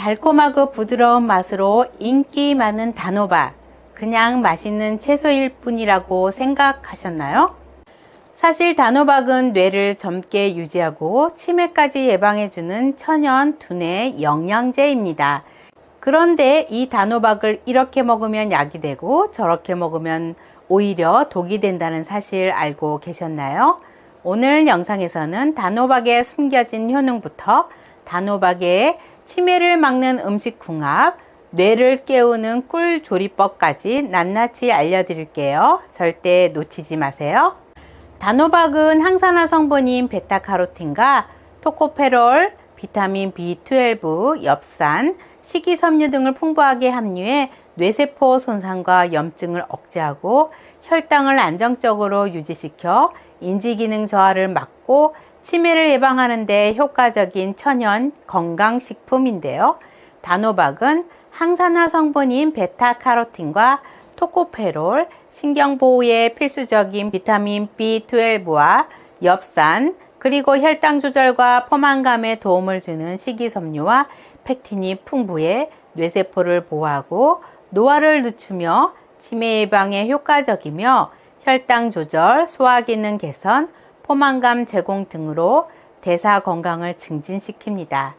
달콤하고 부드러운 맛으로 인기 많은 단호박, 그냥 맛있는 채소일 뿐이라고 생각하셨나요? 사실 단호박은 뇌를 젊게 유지하고 치매까지 예방해주는 천연 두뇌 영양제입니다. 그런데 이 단호박을 이렇게 먹으면 약이 되고 저렇게 먹으면 오히려 독이 된다는 사실 알고 계셨나요? 오늘 영상에서는 단호박에 숨겨진 효능부터 단호박의 치매를 막는 음식 궁합, 뇌를 깨우는 꿀 조리법까지 낱낱이 알려드릴게요. 절대 놓치지 마세요. 단호박은 항산화 성분인 베타카로틴과 토코페롤, 비타민 B12, 엽산, 식이섬유 등을 풍부하게 함유해 뇌세포 손상과 염증을 억제하고 혈당을 안정적으로 유지시켜 인지기능 저하를 막고 치매를 예방하는 데 효과적인 천연 건강식품인데요. 단호박은 항산화 성분인 베타카로틴과 토코페롤, 신경보호에 필수적인 비타민 B12와 엽산, 그리고 혈당 조절과 포만감에 도움을 주는 식이섬유와 팩틴이 풍부해 뇌세포를 보호하고 노화를 늦추며 치매 예방에 효과적이며 혈당 조절, 소화기능 개선, 포만감 제공 등으로 대사 건강을 증진시킵니다.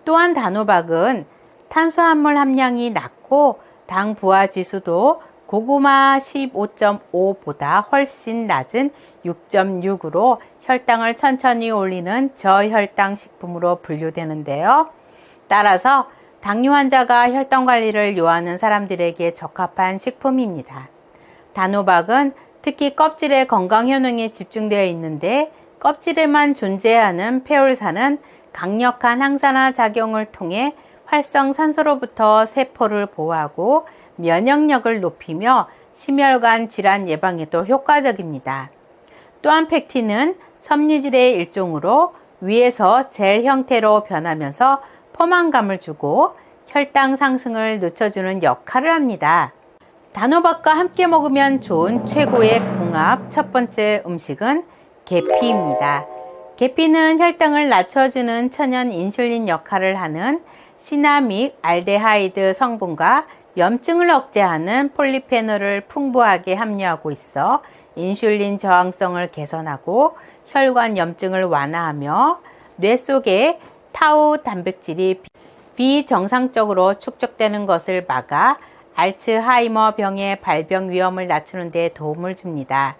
또한 단호박은 탄수화물 함량이 낮고 당 부하 지수도 고구마 15.5보다 훨씬 낮은 6.6으로 혈당을 천천히 올리는 저혈당 식품으로 분류되는데요. 따라서 당뇨 환자가 혈당 관리를 요하는 사람들에게 적합한 식품입니다. 단호박은 특히 껍질의 건강 효능에 집중되어 있는데 껍질에만 존재하는 페올산은 강력한 항산화 작용을 통해 활성산소로부터 세포를 보호하고 면역력을 높이며 심혈관 질환 예방에도 효과적입니다. 또한 팩틴은 섬유질의 일종으로 위에서 젤 형태로 변하면서 포만감을 주고 혈당 상승을 늦춰주는 역할을 합니다. 단호박과 함께 먹으면 좋은 최고의 궁합 첫 번째 음식은 계피입니다. 계피는 혈당을 낮춰주는 천연 인슐린 역할을 하는 시나믹 알데하이드 성분과 염증을 억제하는 폴리페놀을 풍부하게 함유하고 있어 인슐린 저항성을 개선하고 혈관 염증을 완화하며 뇌 속에 타우 단백질이 비정상적으로 축적되는 것을 막아 알츠하이머 병의 발병 위험을 낮추는 데 도움을 줍니다.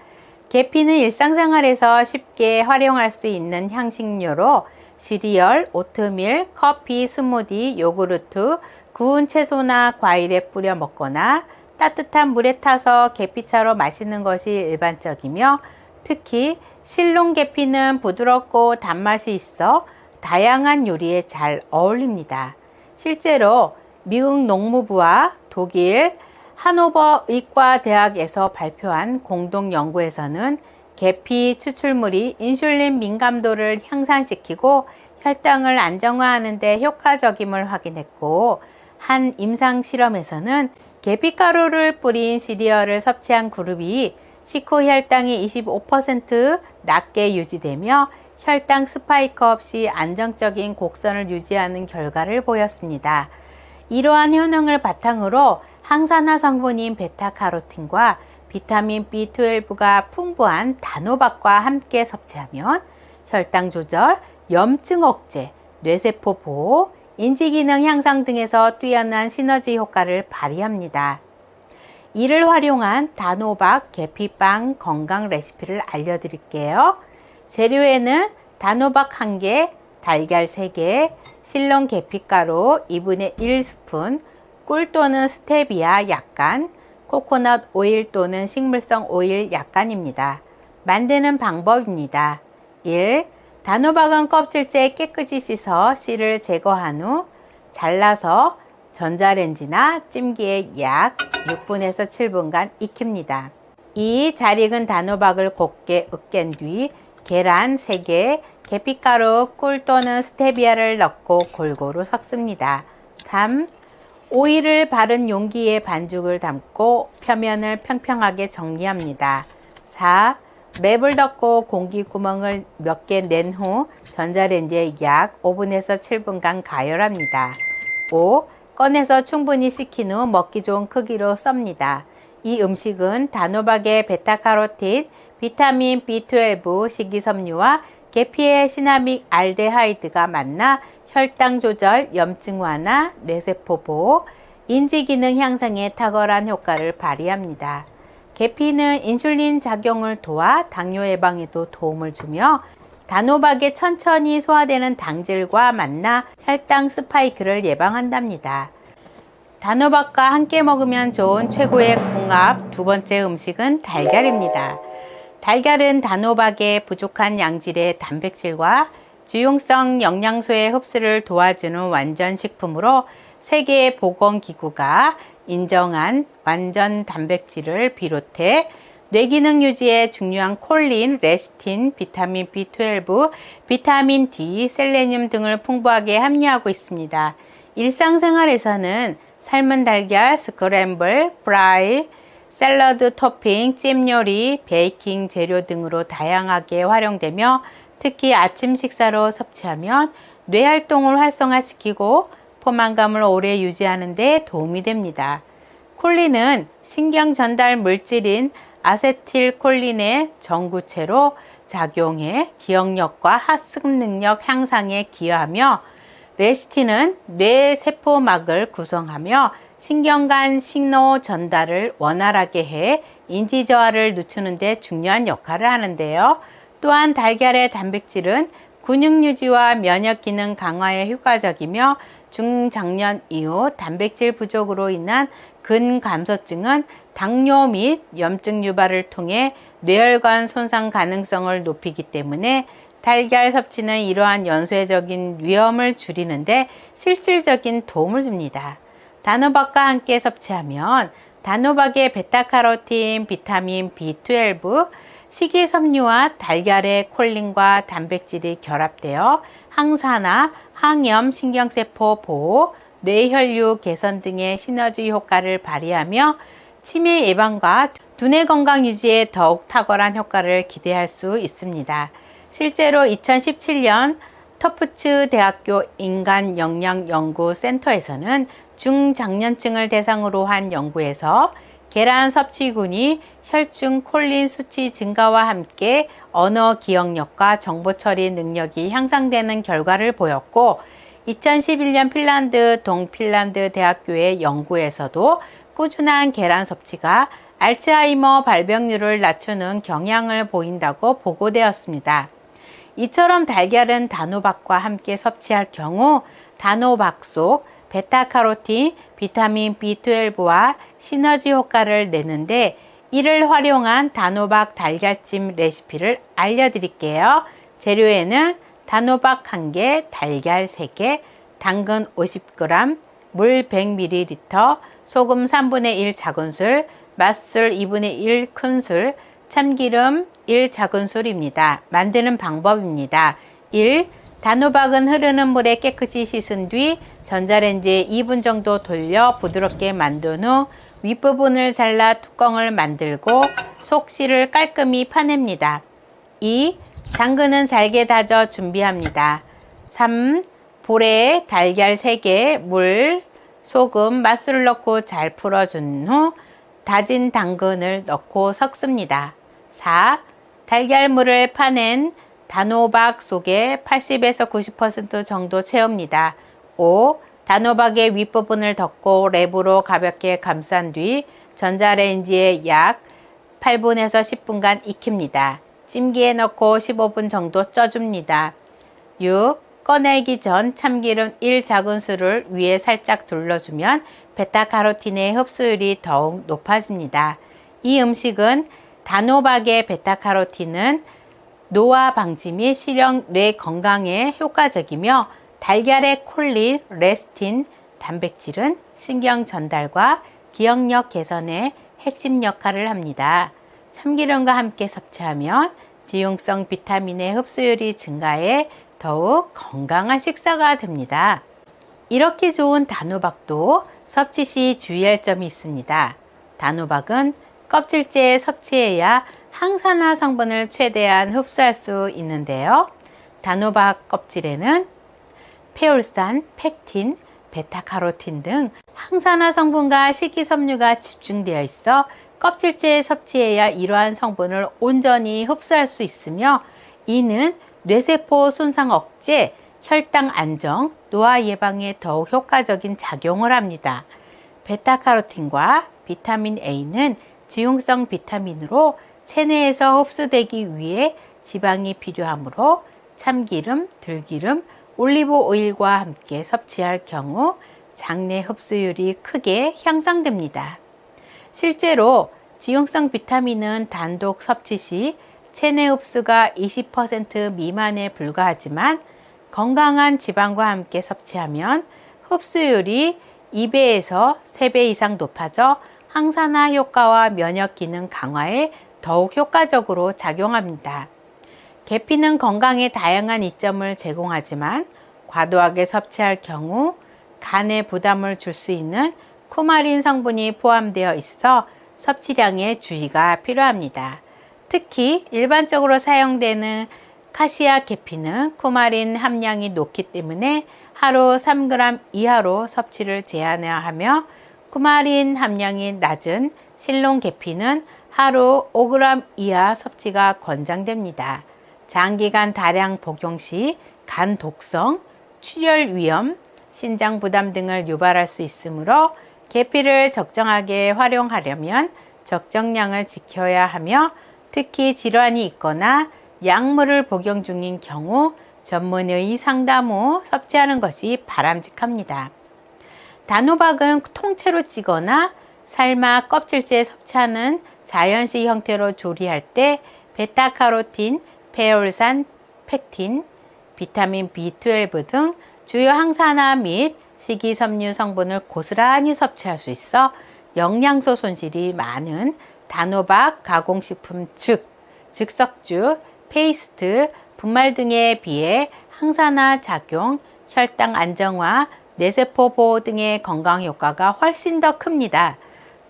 계피는 일상생활에서 쉽게 활용할 수 있는 향신료로 시리얼, 오트밀, 커피, 스무디, 요구르트, 구운 채소나 과일에 뿌려 먹거나 따뜻한 물에 타서 계피차로 마시는 것이 일반적이며 특히 실론 계피는 부드럽고 단맛이 있어 다양한 요리에 잘 어울립니다. 실제로 미국 농무부와 독일 하노버 의과대학에서 발표한 공동 연구에서는 계피 추출물이 인슐린 민감도를 향상시키고 혈당을 안정화하는 데 효과적임을 확인했고 한 임상 실험에서는 계피가루를 뿌린 시리얼을 섭취한 그룹이 식후 혈당이 25% 낮게 유지되며 혈당 스파이크 없이 안정적인 곡선을 유지하는 결과를 보였습니다. 이러한 효능을 바탕으로 항산화 성분인 베타카로틴과 비타민 B12가 풍부한 단호박과 함께 섭취하면 혈당 조절, 염증 억제, 뇌세포 보호, 인지기능 향상 등에서 뛰어난 시너지 효과를 발휘합니다. 이를 활용한 단호박 계피빵 건강 레시피를 알려드릴게요. 재료에는 단호박 1개, 달걀 3개, 실론 계피가루 2분의 1스푼, 꿀 또는 스테비아 약간, 코코넛 오일 또는 식물성 오일 약간입니다. 만드는 방법입니다. 1. 단호박은 껍질째 깨끗이 씻어 씨를 제거한 후 잘라서 전자레인지나 찜기에 약 6분에서 7분간 익힙니다. 2. 잘 익은 단호박을 곱게 으깬 뒤 계란 3개, 계피가루, 꿀 또는 스테비아를 넣고 골고루 섞습니다. 3. 오일을 바른 용기에 반죽을 담고 표면을 평평하게 정리합니다. 4. 랩을 덮고 공기구멍을 몇 개 낸 후 전자레인지에 약 5분에서 7분간 가열합니다. 5. 꺼내서 충분히 식힌 후 먹기 좋은 크기로 썹니다. 이 음식은 단호박의 베타카로틴, 비타민 B12, 식이섬유와 계피의 시나믹 알데하이드가 만나 혈당 조절, 염증 완화, 뇌세포 보호, 인지기능 향상에 탁월한 효과를 발휘합니다. 계피는 인슐린 작용을 도와 당뇨 예방에도 도움을 주며 단호박에 천천히 소화되는 당질과 만나 혈당 스파이크를 예방한답니다. 단호박과 함께 먹으면 좋은 최고의 궁합 두 번째 음식은 달걀입니다. 달걀은 단호박의 부족한 양질의 단백질과 지용성 영양소의 흡수를 도와주는 완전 식품으로 세계보건기구가 인정한 완전 단백질을 비롯해 뇌기능 유지에 중요한 콜린, 레시틴, 비타민 B12, 비타민 D, 셀레늄 등을 풍부하게 함유하고 있습니다. 일상생활에서는 삶은 달걀, 스크램블, 프라이, 샐러드 토핑, 찜 요리, 베이킹 재료 등으로 다양하게 활용되며 특히 아침 식사로 섭취하면 뇌활동을 활성화시키고 포만감을 오래 유지하는 데 도움이 됩니다. 콜린은 신경 전달 물질인 아세틸콜린의 전구체로 작용해 기억력과 학습 능력 향상에 기여하며 레시틴은 뇌 세포막을 구성하며 신경간 신호 전달을 원활하게 해 인지 저하를 늦추는 데 중요한 역할을 하는데요. 또한 달걀의 단백질은 근육 유지와 면역 기능 강화에 효과적이며 중장년 이후 단백질 부족으로 인한 근감소증은 당뇨 및 염증 유발을 통해 뇌혈관 손상 가능성을 높이기 때문에 달걀 섭취는 이러한 연쇄적인 위험을 줄이는데 실질적인 도움을 줍니다. 단호박과 함께 섭취하면 단호박의 베타카로틴, 비타민 B12, 식이섬유와 달걀의 콜린과 단백질이 결합되어 항산화, 항염, 신경세포 보호, 뇌혈류 개선 등의 시너지 효과를 발휘하며 치매 예방과 두뇌 건강 유지에 더욱 탁월한 효과를 기대할 수 있습니다. 실제로 2017년 터프츠 대학교 인간영양연구센터에서는 중장년층을 대상으로 한 연구에서 계란 섭취군이 혈중 콜린 수치 증가와 함께 언어 기억력과 정보 처리 능력이 향상되는 결과를 보였고 2011년 핀란드 동핀란드 대학교의 연구에서도 꾸준한 계란 섭취가 알츠하이머 발병률을 낮추는 경향을 보인다고 보고되었습니다. 이처럼 달걀은 단호박과 함께 섭취할 경우 단호박 속 베타카로틴, 비타민 B12와 시너지 효과를 내는데 이를 활용한 단호박 달걀찜 레시피를 알려드릴게요. 재료에는 단호박 1개, 달걀 3개, 당근 50g, 물 100ml, 소금 3분의 1 작은술, 맛술 2분의 1 큰술, 참기름 1 작은술입니다. 만드는 방법입니다. 1. 단호박은 흐르는 물에 깨끗이 씻은 뒤 전자레인지에 2분 정도 돌려 부드럽게 만든 후 윗부분을 잘라 뚜껑을 만들고 속씨를 깔끔히 파냅니다. 2. 당근은 잘게 다져 준비합니다. 3. 볼에 달걀 3개, 물, 소금, 맛술을 넣고 잘 풀어준 후 다진 당근을 넣고 섞습니다. 4. 달걀물을 파낸 단호박 속에 80에서 90% 정도 채웁니다. 5. 단호박의 윗부분을 덮고 랩으로 가볍게 감싼 뒤 전자레인지에 약 8분에서 10분간 익힙니다. 찜기에 넣고 15분 정도 쪄줍니다. 6. 꺼내기 전 참기름 1 작은술을 위에 살짝 둘러주면 베타카로틴의 흡수율이 더욱 높아집니다. 이 음식은 단호박의 베타카로틴은 노화 방지 및 실형 뇌 건강에 효과적이며 달걀의 콜린, 레시틴, 단백질은 신경 전달과 기억력 개선에 핵심 역할을 합니다. 참기름과 함께 섭취하면 지용성 비타민의 흡수율이 증가해 더욱 건강한 식사가 됩니다. 이렇게 좋은 단호박도 섭취 시 주의할 점이 있습니다. 단호박은 껍질째에 섭취해야 항산화 성분을 최대한 흡수할 수 있는데요. 단호박 껍질에는 페올산, 펙틴, 베타카로틴 등 항산화 성분과 식이섬유가 집중되어 있어 껍질째 섭취해야 이러한 성분을 온전히 흡수할 수 있으며, 이는 뇌세포 손상 억제, 혈당 안정, 노화 예방에 더욱 효과적인 작용을 합니다. 베타카로틴과 비타민 A는 지용성 비타민으로 체내에서 흡수되기 위해 지방이 필요하므로 참기름, 들기름, 올리브 오일과 함께 섭취할 경우 장내 흡수율이 크게 향상됩니다. 실제로 지용성 비타민은 단독 섭취 시 체내 흡수가 20% 미만에 불과하지만, 건강한 지방과 함께 섭취하면 흡수율이 2배에서 3배 이상 높아져 항산화 효과와 면역 기능 강화에 더욱 효과적으로 작용합니다. 계피는 건강에 다양한 이점을 제공하지만 과도하게 섭취할 경우 간에 부담을 줄 수 있는 쿠마린 성분이 포함되어 있어 섭취량에 주의가 필요합니다. 특히 일반적으로 사용되는 카시아 계피는 쿠마린 함량이 높기 때문에 하루 3g 이하로 섭취를 제한해야 하며, 쿠마린 함량이 낮은 실론 계피는 하루 5g 이하 섭취가 권장됩니다. 장기간 다량 복용 시 간 독성, 출혈 위험, 신장 부담 등을 유발할 수 있으므로 계피를 적정하게 활용하려면 적정량을 지켜야 하며, 특히 질환이 있거나 약물을 복용 중인 경우 전문의 상담 후 섭취하는 것이 바람직합니다. 단호박은 통째로 찌거나 삶아 껍질째 섭취하는 자연식 형태로 조리할 때 베타카로틴, 페올산, 펙틴, 비타민 B12 등 주요 항산화 및 식이섬유 성분을 고스란히 섭취할 수 있어 영양소 손실이 많은 단호박 가공식품, 즉석주, 페이스트, 분말 등에 비해 항산화 작용, 혈당 안정화, 뇌세포 보호 등의 건강 효과가 훨씬 더 큽니다.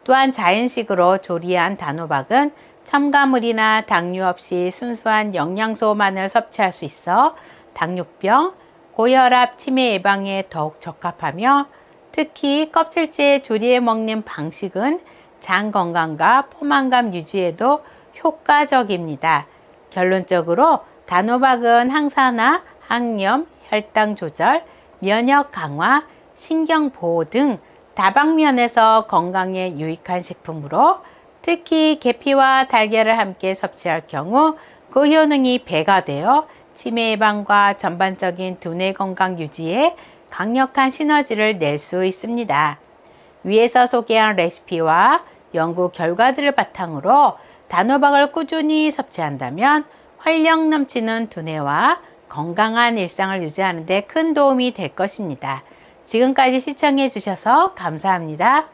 또한 자연식으로 조리한 단호박은 첨가물이나 당류 없이 순수한 영양소만을 섭취할 수 있어 당뇨병, 고혈압, 치매 예방에 더욱 적합하며, 특히 껍질째 조리해 먹는 방식은 장 건강과 포만감 유지에도 효과적입니다. 결론적으로 단호박은 항산화, 항염, 혈당 조절, 면역 강화, 신경 보호 등 다방면에서 건강에 유익한 식품으로, 특히 계피와 달걀을 함께 섭취할 경우 그 효능이 배가 되어 치매 예방과 전반적인 두뇌 건강 유지에 강력한 시너지를 낼 수 있습니다. 위에서 소개한 레시피와 연구 결과들을 바탕으로 단호박을 꾸준히 섭취한다면 활력 넘치는 두뇌와 건강한 일상을 유지하는 데 큰 도움이 될 것입니다. 지금까지 시청해 주셔서 감사합니다.